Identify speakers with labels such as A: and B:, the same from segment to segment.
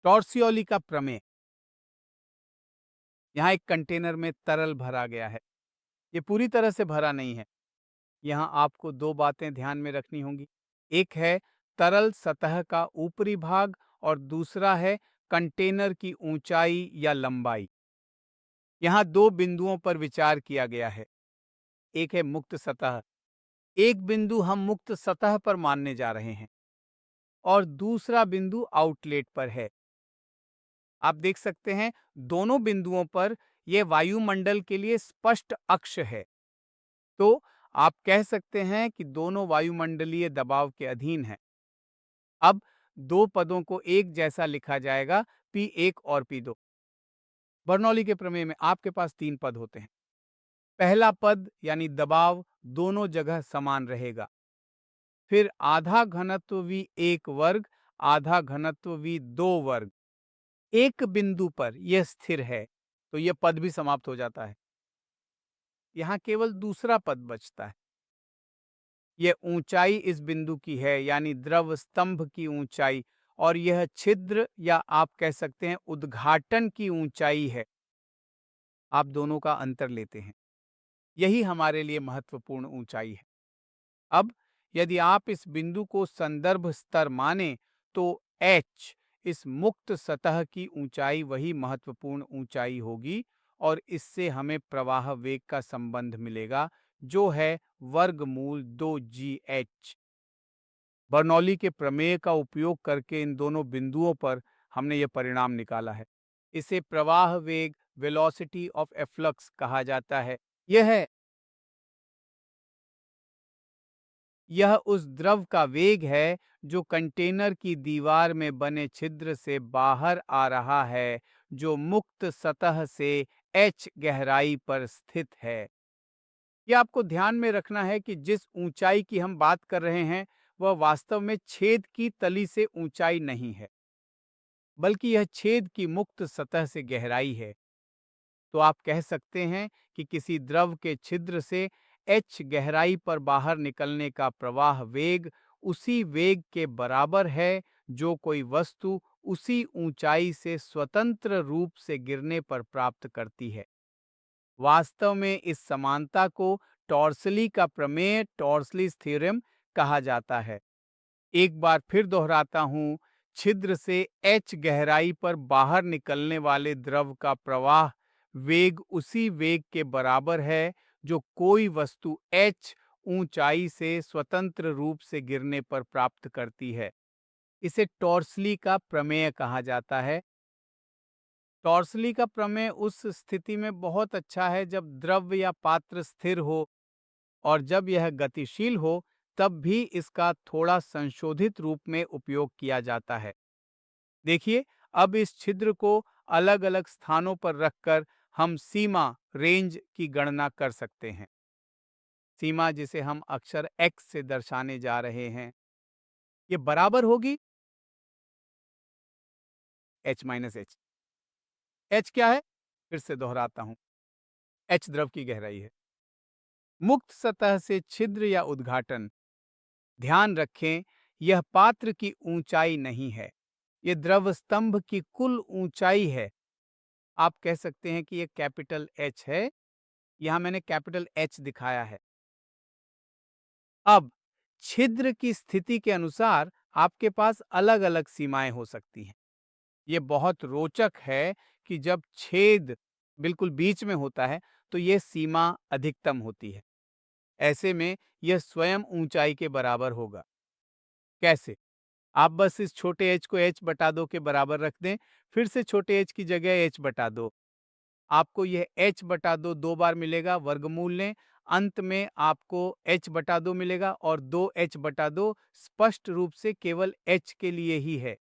A: टॉर्सियोली का प्रमेय। यहाँ एक कंटेनर में तरल भरा गया है। ये पूरी तरह से भरा नहीं है। यहाँ आपको दो बातें ध्यान में रखनी होंगी। एक है तरल सतह का ऊपरी भाग और दूसरा है कंटेनर की ऊंचाई या लंबाई। यहाँ दो बिंदुओं पर विचार किया गया है। एक है मुक्त सतह, एक बिंदु हम मुक्त सतह पर मानने जा रहे हैं और दूसरा बिंदु आउटलेट पर है। आप देख सकते हैं दोनों बिंदुओं पर यह वायुमंडल के लिए स्पष्ट अक्ष है। तो आप कह सकते हैं कि दोनों वायुमंडलीय दबाव के अधीन हैं। अब दो पदों को एक जैसा लिखा जाएगा, P1 और P2। बर्नौली के प्रमेय में आपके पास तीन पद होते हैं। पहला पद यानी दबाव दोनों जगह समान रहेगा। फिर आधा घनत्व V1 वर्ग आधा घनत्व V2 वर्ग एक बिंदु पर यह स्थिर है, तो यह पद भी समाप्त हो जाता है। यहाँ केवल दूसरा पद बचता है। यह ऊंचाई इस बिंदु की है, यानी द्रव स्तंभ की ऊंचाई, और यह छिद्र या आप कह सकते हैं उद्घाटन की ऊंचाई है। आप दोनों का अंतर लेते हैं, यही हमारे लिए महत्वपूर्ण ऊंचाई है। अब यदि आप इस बिंदु को संदर्भ स्तर माने तो h इस मुक्त सतह की ऊंचाई वही महत्वपूर्ण ऊंचाई होगी और इससे हमें प्रवाह वेग का संबंध मिलेगा, जो है वर्गमूल 2gh। बर्नौली के प्रमेय का उपयोग करके इन दोनों बिंदुओं पर हमने यह परिणाम निकाला है। इसे प्रवाह वेग वेलोसिटी ऑफ एफ्लक्स कहा जाता है। यह उस द्रव का वेग है जो कंटेनर की दीवार में बने छिद्र से बाहर आ रहा है, जो मुक्त सतह से h गहराई पर स्थित है। यह आपको ध्यान में रखना है कि जिस ऊंचाई की हम बात कर रहे हैं वह वास्तव में छेद की तली से ऊंचाई नहीं है, बल्कि यह छेद की मुक्त सतह से गहराई है। तो आप कह सकते हैं कि किसी द्रव के छिद्र से h गहराई पर बाहर निकलने का प्रवाह वेग उसी वेग के बराबर है जो कोई वस्तु उसी ऊंचाई से स्वतंत्र रूप से गिरने पर प्राप्त करती है। वास्तव में इस समानता को टॉर्सली का प्रमेय टॉर्सलीज थ्योरम कहा जाता है। एक बार फिर दोहराता हूं, छिद्र से h गहराई पर बाहर निकलने वाले द्रव का प्रवाह वेग उसी वेग के बराबर है जो कोई वस्तु h ऊंचाई से स्वतंत्र रूप से गिरने पर प्राप्त करती है। इसे टॉर्सली का प्रमेय कहा जाता है। टॉर्सली का प्रमेय उस स्थिति में बहुत अच्छा है जब द्रव या पात्र स्थिर हो, और जब यह गतिशील हो तब भी इसका थोड़ा संशोधित रूप में उपयोग किया जाता है। देखिए, अब इस छिद्र को अलग अलग स्थानों पर रखकर हम सीमा रेंज की गणना कर सकते हैं। सीमा जिसे हम अक्षर x से दर्शाने जा रहे हैं, ये बराबर होगी h माइनस h। h क्या है? फिर से दोहराता हूं, h द्रव की गहराई है। मुक्त सतह से छिद्र या उद्घाटन, ध्यान रखें यह पात्र की ऊंचाई नहीं है, यह द्रव स्तंभ की कुल ऊंचाई है। आप कह सकते हैं कि यह कैपिटल H है। यहां मैंने कैपिटल H दिखाया है। अब छिद्र की स्थिति के अनुसार आपके पास अलग अलग सीमाएं हो सकती हैं। यह बहुत रोचक है कि जब छेद बिल्कुल बीच में होता है तो यह सीमा अधिकतम होती है। ऐसे में यह स्वयं ऊंचाई के बराबर होगा। कैसे? आप बस इस छोटे h को h बटा 2 के बराबर रख दें, फिर से छोटे h की जगह h बटा 2। आपको यह h बटा 2 दो बार मिलेगा, वर्गमूल लें, अंत में आपको h बटा 2 मिलेगा और 2h बटा 2 स्पष्ट रूप से केवल h के लिए ही है।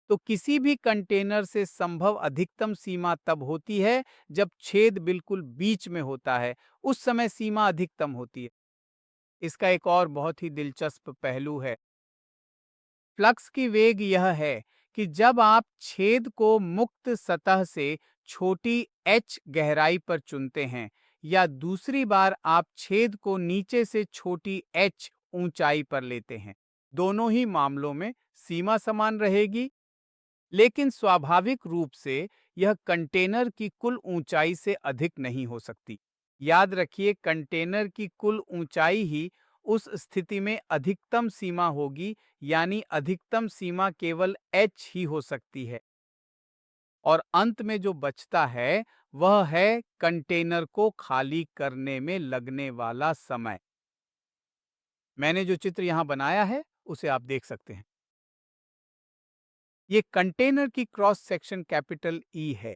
A: तो किसी भी कंटेनर से संभव अधिकतम सीमा तब होती है जब छेद बिल्कुल बीच में होता है, उस समय सीमा अधिकतम होती है। इसका एक और बहुत ही दिलचस्प पहलू है। फ्लक्स की वेग यह है कि जब आप छेद को मुक्त सतह से छोटी h गहराई पर चुनते हैं या दूसरी बार आप छेद को नीचे से छोटी h ऊंचाई पर लेते हैं, दोनों ही मामलों में सीमा समान रहेगी। लेकिन स्वाभाविक रूप से यह कंटेनर की कुल ऊंचाई से अधिक नहीं हो सकती। याद रखिए, कंटेनर की कुल ऊंचाई ही उस स्थिति में अधिकतम सीमा होगी, यानी अधिकतम सीमा केवल h ही हो सकती है। और अंत में जो बचता है वह है कंटेनर को खाली करने में लगने वाला समय। मैंने जो चित्र यहां बनाया है उसे आप देख सकते हैं। ये कंटेनर की क्रॉस सेक्शन कैपिटल ई है।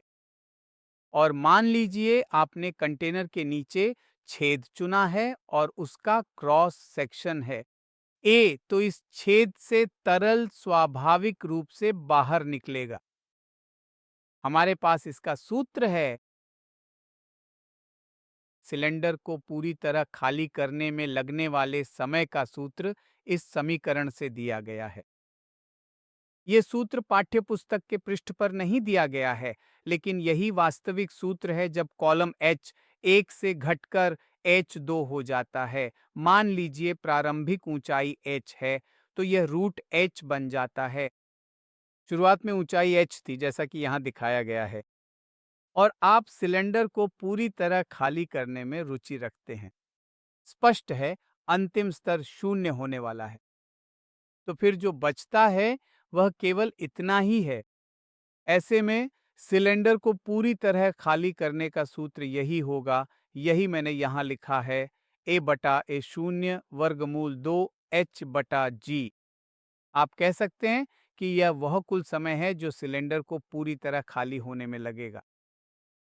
A: और मान लीजिए आपने कंटेनर के नीचे छेद चुना है और उसका क्रॉस सेक्शन है ए, तो इस छेद से तरल स्वाभाविक रूप से बाहर निकलेगा। हमारे पास इसका सूत्र है। सिलेंडर को पूरी तरह खाली करने में लगने वाले समय का सूत्र इस समीकरण से दिया गया है। ये सूत्र पाठ्य पुस्तक के पृष्ठ पर नहीं दिया गया है, लेकिन यही वास्तविक सूत्र है जब कॉलम H 1 से घटकर H2 हो जाता है। मान लीजिए प्रारंभिक ऊंचाई H है, तो यह रूट H बन जाता है। शुरुआत में ऊंचाई H थी, जैसा कि यहाँ दिखाया गया है, और आप सिलेंडर को पूरी तरह खाली करने में रुचि रखते हैं। स्पष्ट है, अंतिम स्तर 0 होने वाला है। तो फिर जो बचता है वह केवल इतना ही है। ऐसे में सिलेंडर को पूरी तरह खाली करने का सूत्र यही होगा। यही मैंने यहाँ लिखा है, A/A0 वर्गमूल 2 H/G। आप कह सकते हैं कि यह वह कुल समय है जो सिलेंडर को पूरी तरह खाली होने में लगेगा।